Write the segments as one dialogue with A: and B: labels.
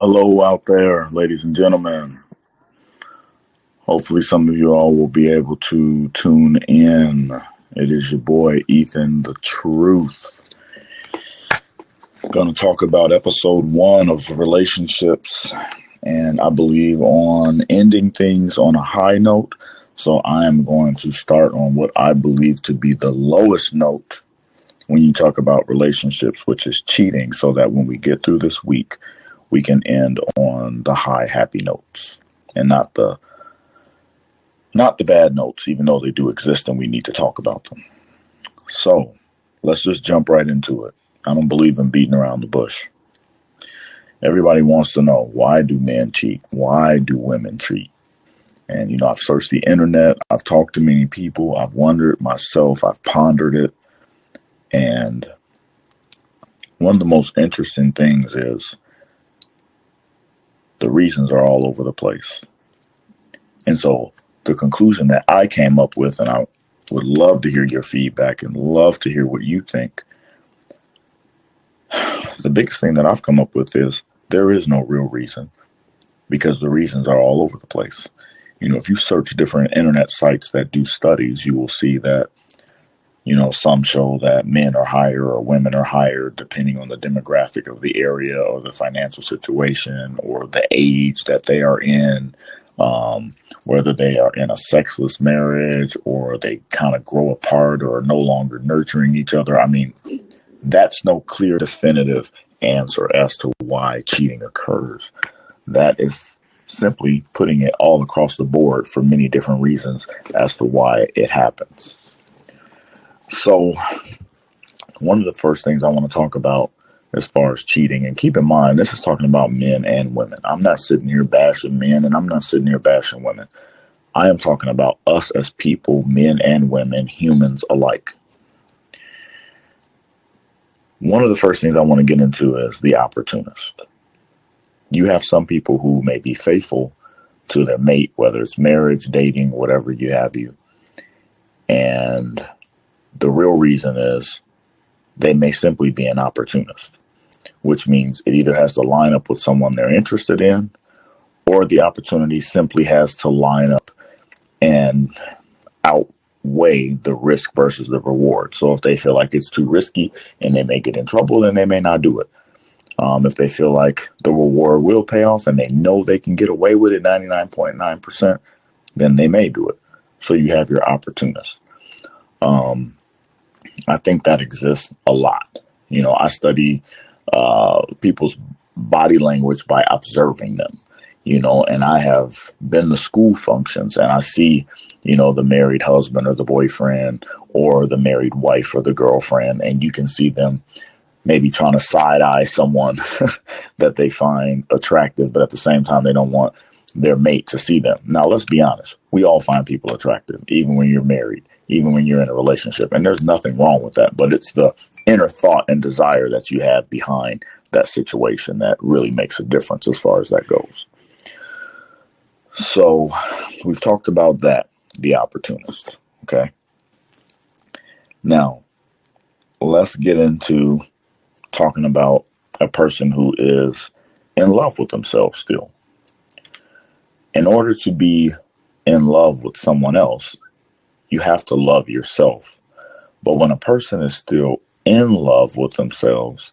A: Hello out there, ladies and gentlemen. Hopefully, some of you all will be able to tune in. It is your boy, Ethan the Truth. Going to talk about episode 1 of relationships, and I believe on ending things on a high note. So, I am going to start on what I believe to be the lowest note when you talk about relationships, which is cheating, so that when we get through this week, we can end on the high, happy notes and not the bad notes, even though they do exist and we need to talk about them. So let's just jump right into it. I don't believe in beating around the bush. Everybody wants to know, why do men cheat? Why do women cheat? And, I've searched the internet. I've talked to many people. I've wondered myself. I've pondered it. And one of the most interesting things is the reasons are all over the place. And so the conclusion that I came up with, and I would love to hear your feedback and love to hear what you think. The biggest thing that I've come up with is there is no real reason, because the reasons are all over the place. If you search different internet sites that do studies, you will see that, some show that men are higher or women are higher depending on the demographic of the area or the financial situation or the age that they are in. Whether they are in a sexless marriage or they kind of grow apart or are no longer nurturing each other. I mean, that's no clear, definitive answer as to why cheating occurs. That is simply putting it all across the board for many different reasons as to why it happens. So, one of the first things I want to talk about as far as cheating, and keep in mind, this is talking about men and women. I'm not sitting here bashing men and I'm not sitting here bashing women. I am talking about us as people, men and women, humans alike. One of the first things I want to get into is the opportunist. You have some people who may be faithful to their mate, whether it's marriage, dating, whatever you have you. And the real reason is they may simply be an opportunist, which means it either has to line up with someone they're interested in, or the opportunity simply has to line up and outweigh the risk versus the reward. So if they feel like it's too risky and they may get in trouble, then they may not do it. If they feel like the reward will pay off and they know they can get away with it 99.9%, then they may do it. So you have your opportunist. I think that exists a lot. I study people's body language by observing them, and I have been to school functions and I see, the married husband or the boyfriend or the married wife or the girlfriend, and you can see them maybe trying to side eye someone that they find attractive, but at the same time, they don't want their mate to see them. Now, let's be honest. We all find people attractive, even when you're married, even when you're in a relationship. And there's nothing wrong with that. But it's the inner thought and desire that you have behind that situation that really makes a difference as far as that goes. So we've talked about that, the opportunist. Okay. Now, let's get into talking about a person who is in love with themselves still. In order to be in love with someone else, you have to love yourself. But when a person is still in love with themselves,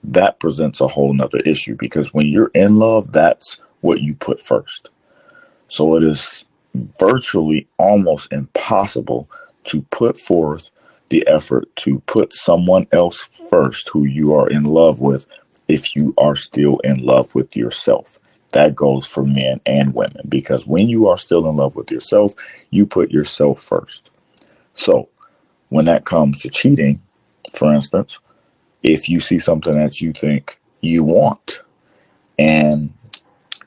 A: that presents a whole nother issue, because when you're in love, that's what you put first. So it is virtually almost impossible to put forth the effort to put someone else first who you are in love with if you are still in love with yourself. That goes for men and women, because when you are still in love with yourself, you put yourself first. So when that comes to cheating, for instance, if you see something that you think you want and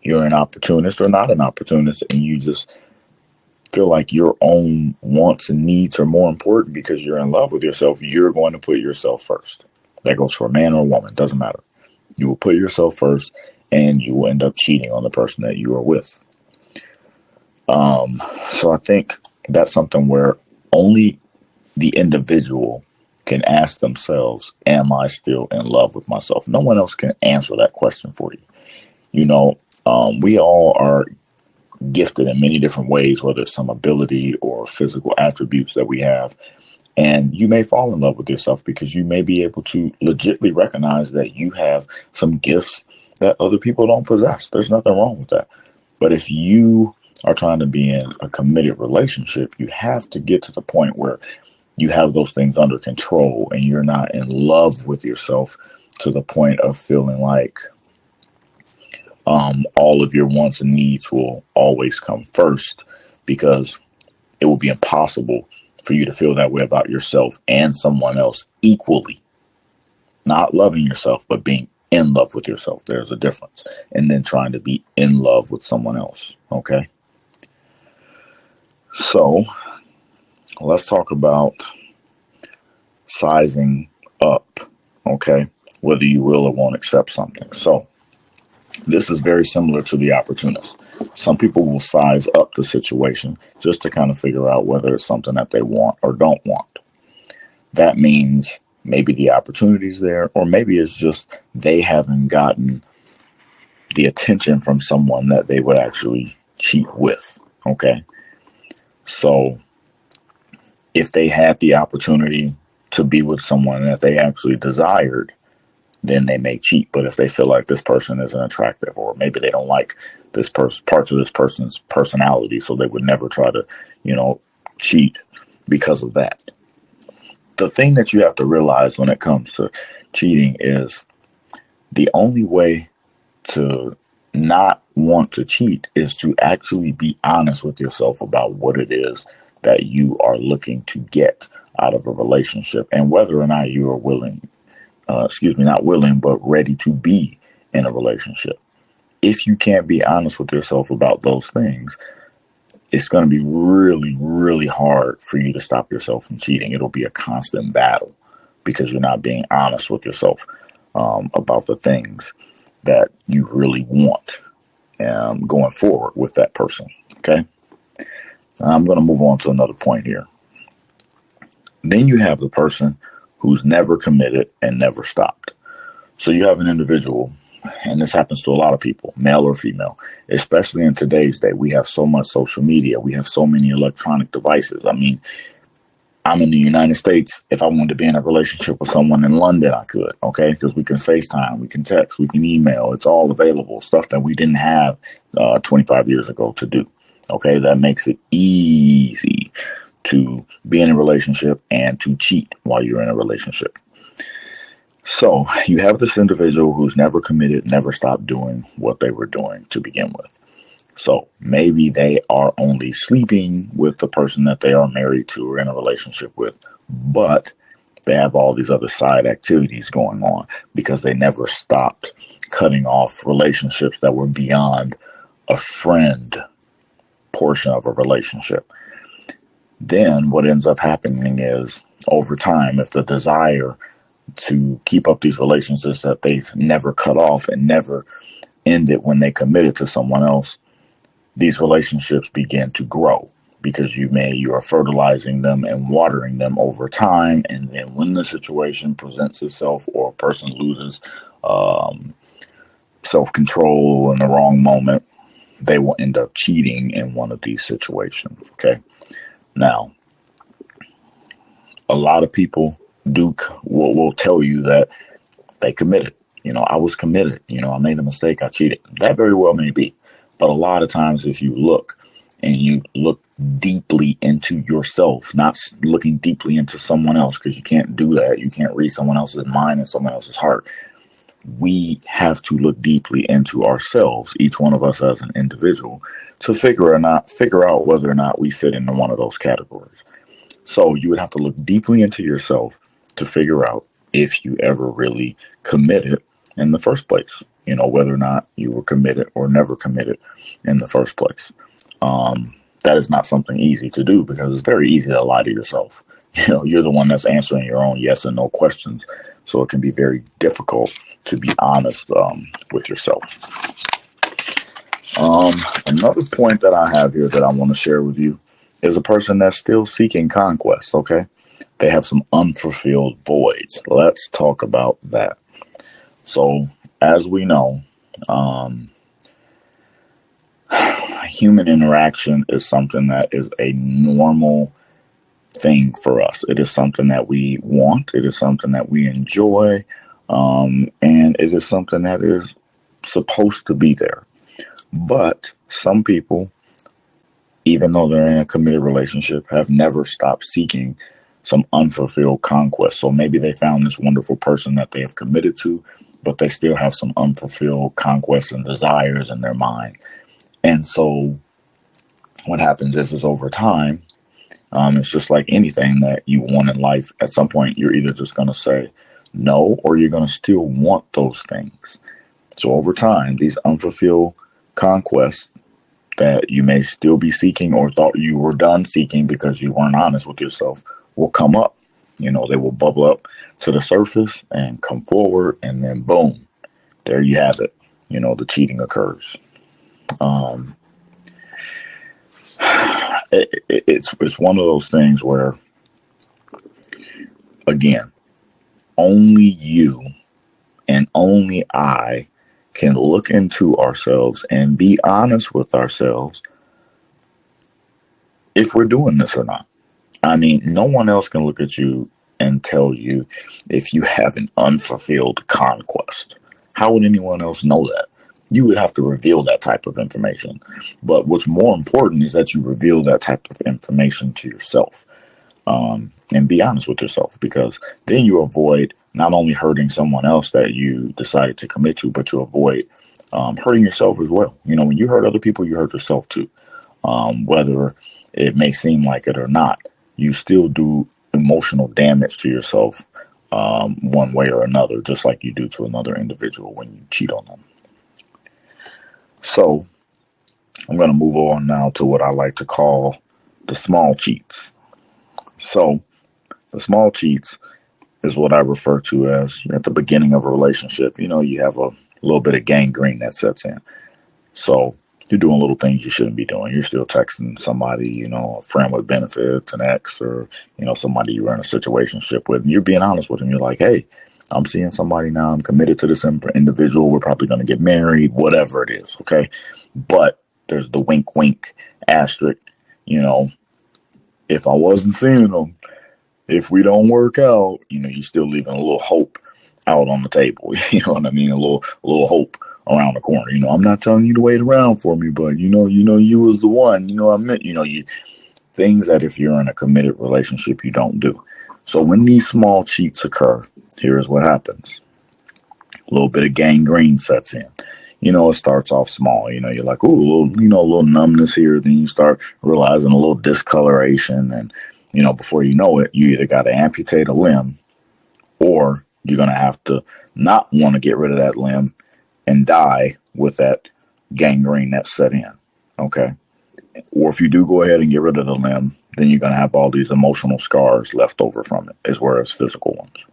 A: you're an opportunist or not an opportunist, and you just feel like your own wants and needs are more important because you're in love with yourself, you're going to put yourself first. That goes for a man or a woman, doesn't matter. You will put yourself first, and you will end up cheating on the person that you are with. So I think that's something where only the individual can ask themselves, am I still in love with myself? No one else can answer that question for you. You know, we all are gifted in many different ways, whether it's some ability or physical attributes that we have. And you may fall in love with yourself because you may be able to legitimately recognize that you have some gifts that other people don't possess. There's nothing wrong with that. But if you are trying to be in a committed relationship, you have to get to the point where you have those things under control and you're not in love with yourself to the point of feeling like all of your wants and needs will always come first, because it will be impossible for you to feel that way about yourself and someone else equally. Not loving yourself, but being in love with yourself. There's a difference. And then trying to be in love with someone else. Okay. So let's talk about sizing up. Okay. Whether you will or won't accept something. So this is very similar to the opportunist. Some people will size up the situation just to kind of figure out whether it's something that they want or don't want. That means maybe the opportunity's there, or maybe it's just they haven't gotten the attention from someone that they would actually cheat with. Okay. So if they had the opportunity to be with someone that they actually desired, then they may cheat. But if they feel like this person isn't attractive, or maybe they don't like this parts of this person's personality, so they would never try to, cheat because of that. The thing that you have to realize when it comes to cheating is the only way to not want to cheat is to actually be honest with yourself about what it is that you are looking to get out of a relationship, and whether or not you are willing, not willing, but ready to be in a relationship. If you can't be honest with yourself about those things, it's going to be really, really hard for you to stop yourself from cheating. It'll be a constant battle because you're not being honest with yourself about the things that you really want going forward with that person. Okay. I'm going to move on to another point here. Then you have the person who's never committed and never stopped. So you have an individual, and this happens to a lot of people, male or female, especially in today's day. We have so much social media. We have so many electronic devices. I mean, I'm in the United States. If I wanted to be in a relationship with someone in London, I could, okay? Because we can FaceTime, we can text, we can email. It's all available, stuff that we didn't have 25 years ago to do, okay? That makes it easy to be in a relationship and to cheat while you're in a relationship. So you have this individual who's never committed, never stopped doing what they were doing to begin with. So maybe they are only sleeping with the person that they are married to or in a relationship with, but they have all these other side activities going on because they never stopped cutting off relationships that were beyond a friend portion of a relationship. Then what ends up happening is, over time, if the desire to keep up these relationships that they've never cut off and never ended when they committed to someone else, these relationships begin to grow because you are fertilizing them and watering them over time. And then when the situation presents itself or a person loses self-control in the wrong moment, they will end up cheating in one of these situations. Okay. Now, a lot of people will tell you that they committed. I was committed. I made a mistake. I cheated. That very well may be. But a lot of times, if you look and you look deeply into yourself, not looking deeply into someone else, because you can't do that. You can't read someone else's mind and someone else's heart. We have to look deeply into ourselves, each one of us as an individual, to figure out whether or not we fit into one of those categories. So you would have to look deeply into yourself to figure out if you ever really committed in the first place, whether or not you were committed or never committed in the first place. That is not something easy to do because it's very easy to lie to yourself. You're the one that's answering your own yes and no questions. So it can be very difficult to be honest with yourself. Another point that I have here that I want to share with you is a person that's still seeking conquest, okay? They have some unfulfilled voids. Let's talk about that. So, as we know, human interaction is something that is a normal thing for us. It is something that we want. It is something that we enjoy. And it is something that is supposed to be there. But some people, even though they're in a committed relationship, have never stopped seeking some unfulfilled conquest. So maybe they found this wonderful person that they have committed to, but they still have some unfulfilled conquests and desires in their mind. And so what happens is over time, it's just like anything that you want in life. At some point, you're either just going to say no, or you're going to still want those things. So over time, these unfulfilled conquests that you may still be seeking or thought you were done seeking because you weren't honest with yourself will come up. They will bubble up to the surface and come forward, and then boom, there you have it. The cheating occurs. It's one of those things where, again, only you and only I can look into ourselves and be honest with ourselves if we're doing this or not. I mean, no one else can look at you and tell you if you have an unfulfilled conquest. How would anyone else know that? You would have to reveal that type of information. But what's more important is that you reveal that type of information to yourself, and be honest with yourself, because then you avoid not only hurting someone else that you decided to commit to, but you avoid hurting yourself as well. When you hurt other people, you hurt yourself too. Whether it may seem like it or not, you still do emotional damage to yourself one way or another, just like you do to another individual when you cheat on them. So I'm going to move on now to what I like to call the small cheats. So the small cheats is what I refer to as at the beginning of a relationship. You have a little bit of gangrene that sets in. So you're doing little things you shouldn't be doing. You're still texting somebody, a friend with benefits, an ex, or, somebody you're in a situationship with. And you're being honest with them. You're like, hey, I'm seeing somebody now. I'm committed to this individual. We're probably going to get married, whatever it is. Okay. But there's the wink, wink asterisk. If I wasn't seeing them, if we don't work out, you're still leaving a little hope out on the table. You know what I mean? A little hope around the corner. I'm not telling you to wait around for me, but you was the one. I meant, you things that if you're in a committed relationship, you don't do. So when these small cheats occur, here's what happens. A little bit of gangrene sets in. It starts off small. You're like, ooh, a little numbness here. Then you start realizing a little discoloration. And, before you know it, you either got to amputate a limb, or you're going to have to not want to get rid of that limb and die with that gangrene that's set in. Okay. Or if you do go ahead and get rid of the limb, then you're going to have all these emotional scars left over from it, as well as physical ones.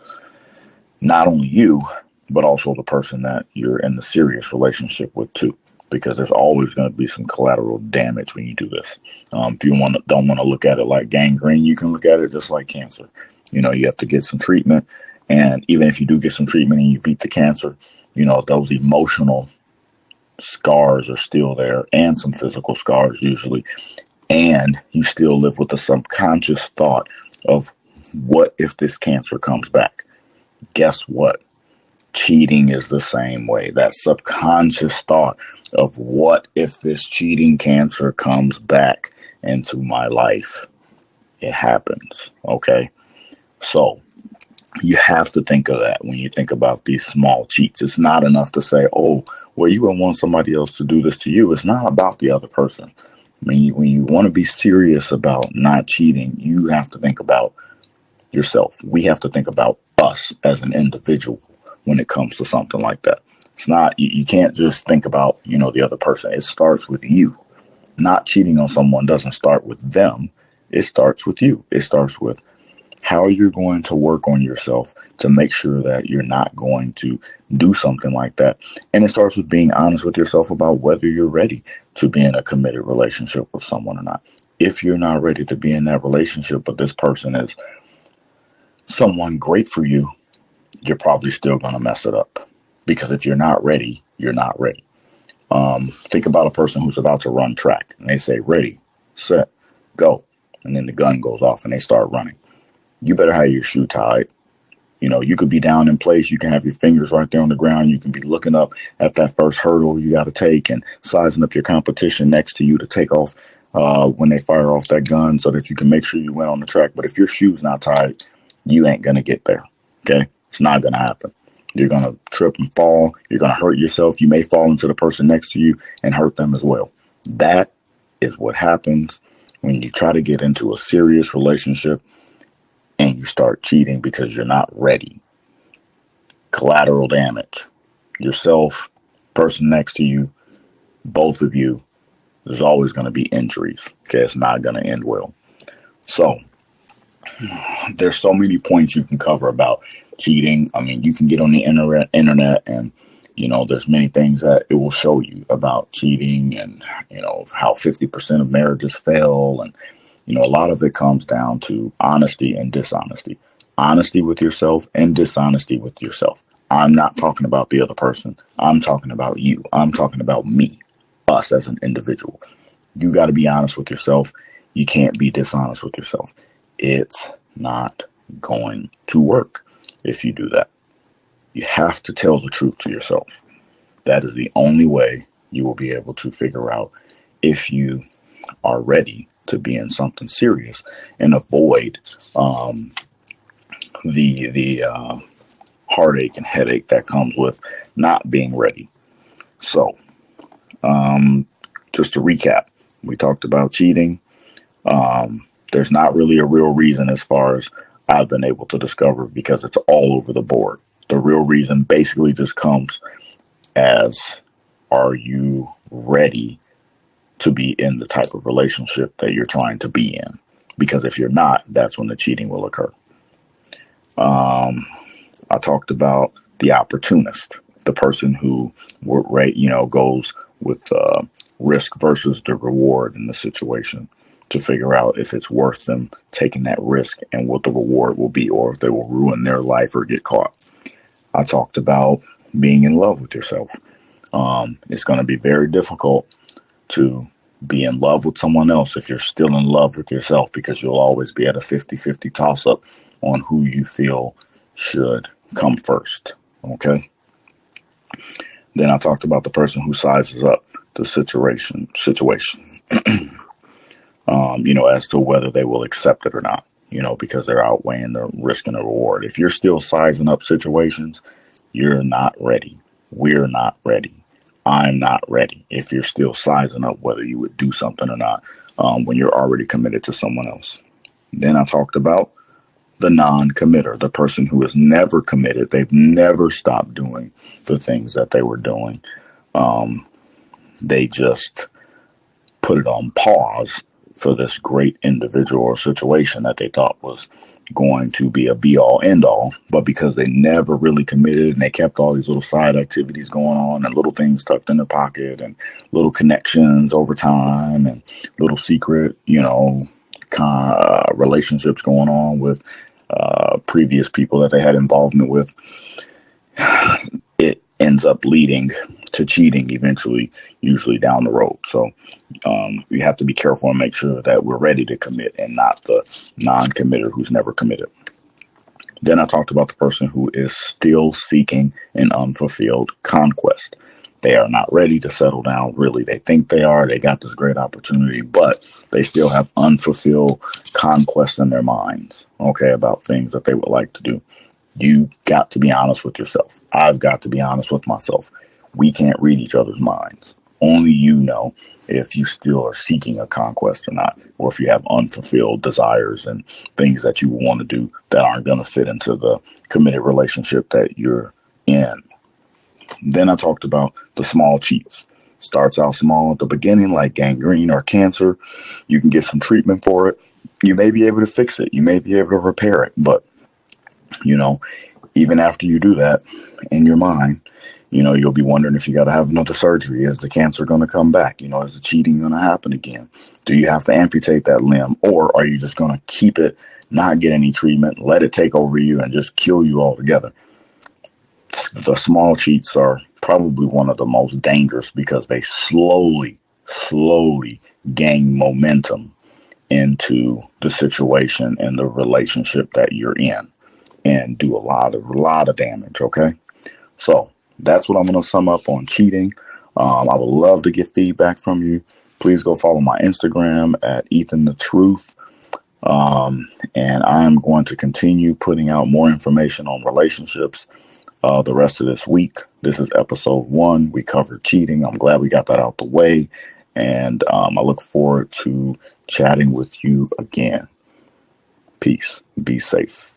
A: Not only you, but also the person that you're in the serious relationship with too, because there's always going to be some collateral damage when you do this. If you don't want to look at it like gangrene, you can look at it just like cancer. You have to get some treatment. And even if you do get some treatment and you beat the cancer, those emotional scars are still there, and some physical scars usually. And you still live with the subconscious thought of, what if this cancer comes back? Guess what? Cheating is the same way. That subconscious thought of, what if this cheating cancer comes back into my life? It happens. Okay. So you have to think of that when you think about these small cheats. It's not enough to say, oh, well, you would want somebody else to do this to you. It's not about the other person. I mean, when you want to be serious about not cheating, you have to think about yourself. We have to think about us as an individual when it comes to something like that. It's not, you can't just think about, the other person. It starts with you. Not cheating on someone doesn't start with them. It starts with you. It starts with how you're going to work on yourself to make sure that you're not going to do something like that. And it starts with being honest with yourself about whether you're ready to be in a committed relationship with someone or not. If you're not ready to be in that relationship, but this person is someone great for you, you're probably still going to mess it up. Because if you're not ready, you're not ready. Think about a person who's about to run track and they say, ready, set, go. And then the gun goes off and they start running. You better have your shoe tied. You know, you could be down in place. You can have your fingers right there on the ground. You can be looking up at that first hurdle you got to take and sizing up your competition next to you to take off when they fire off that gun so that you can make sure you went on the track. But if your shoe's not tied, you ain't going to get there. Okay? It's not going to happen. You're going to trip and fall. You're going to hurt yourself. You may fall into the person next to you and hurt them as well. That is what happens when you try to get into a serious relationship and you start cheating because you're not ready. Collateral damage. Yourself, person next to you, both of you, there's always going to be injuries. Okay, it's not going to end well. So, there's so many points you can cover about cheating. I mean, you can get on the internet and, you know, there's many things that it will show you about cheating and, you know, how 50% of marriages fail. And, you know, a lot of it comes down to honesty and dishonesty. Honesty with yourself and dishonesty with yourself. I'm not talking about the other person. I'm talking about you. I'm talking about me, us as an individual. You got to be honest with yourself. You can't be dishonest with yourself. It's not going to work if you do that. You have to tell the truth to yourself. That is the only way you will be able to figure out if you are ready to be in something serious and avoid the heartache and headache that comes with not being ready. So, just to recap, we talked about cheating. There's not really a real reason as far as I've been able to discover because it's all over the board. The real reason basically just comes as, are you ready to be in the type of relationship that you're trying to be in? Because if you're not, that's when the cheating will occur. I talked about the opportunist, the person who, goes with risk versus the reward in the situation to figure out if it's worth them taking that risk and what the reward will be, or if they will ruin their life or get caught. I talked about being in love with yourself. It's going to be very difficult to be in love with someone else if you're still in love with yourself, because you'll always be at a 50-50 toss-up on who you feel should come first. Okay? Then I talked about the person who sizes up the situation. As to whether they will accept it or not, because they're outweighing the risk and the reward. If you're still sizing up situations, you're not ready. We're not ready. I'm not ready. If you're still sizing up whether you would do something or not, when you're already committed to someone else. Then I talked about the non-committer, the person who is never committed. They've never stopped doing the things that they were doing. They just put it on pause for this great individual or situation that they thought was going to be a be-all, end-all. But because they never really committed and they kept all these little side activities going on and little things tucked in their pocket and little connections over time and little secret, relationships going on with previous people that they had involvement with, it ends up leading to cheating eventually, usually down the road. So we have to be careful and make sure that we're ready to commit and not the non-committer who's never committed. Then I talked about the person who is still seeking an unfulfilled conquest. They are not ready to settle down, really. They think they are. They got this great opportunity, but they still have unfulfilled conquest in their minds, about things that they would like to do. You got to be honest with yourself. I've got to be honest with myself. We can't read each other's minds. Only you know if you still are seeking a conquest or not, or if you have unfulfilled desires and things that you want to do that aren't going to fit into the committed relationship that you're in. Then I talked about the small cheats. Starts out small at the beginning, like gangrene or cancer. You can get some treatment for it. You may be able to fix it. You may be able to repair it. But, even after you do that in your mind, you'll be wondering if you got to have another surgery. Is the cancer going to come back? Is the cheating going to happen again? Do you have to amputate that limb? Or are you just going to keep it, not get any treatment, let it take over you and just kill you altogether? The small cheats are probably one of the most dangerous because they slowly gain momentum into the situation and the relationship that you're in and do a lot of damage. Okay. So that's what I'm going to sum up on cheating. I would love to get feedback from you. Please go follow my Instagram at Ethan the Truth. And I'm going to continue putting out more information on relationships the rest of this week. This is episode 1. We covered cheating. I'm glad we got that out the way. And I look forward to chatting with you again. Peace. Be safe.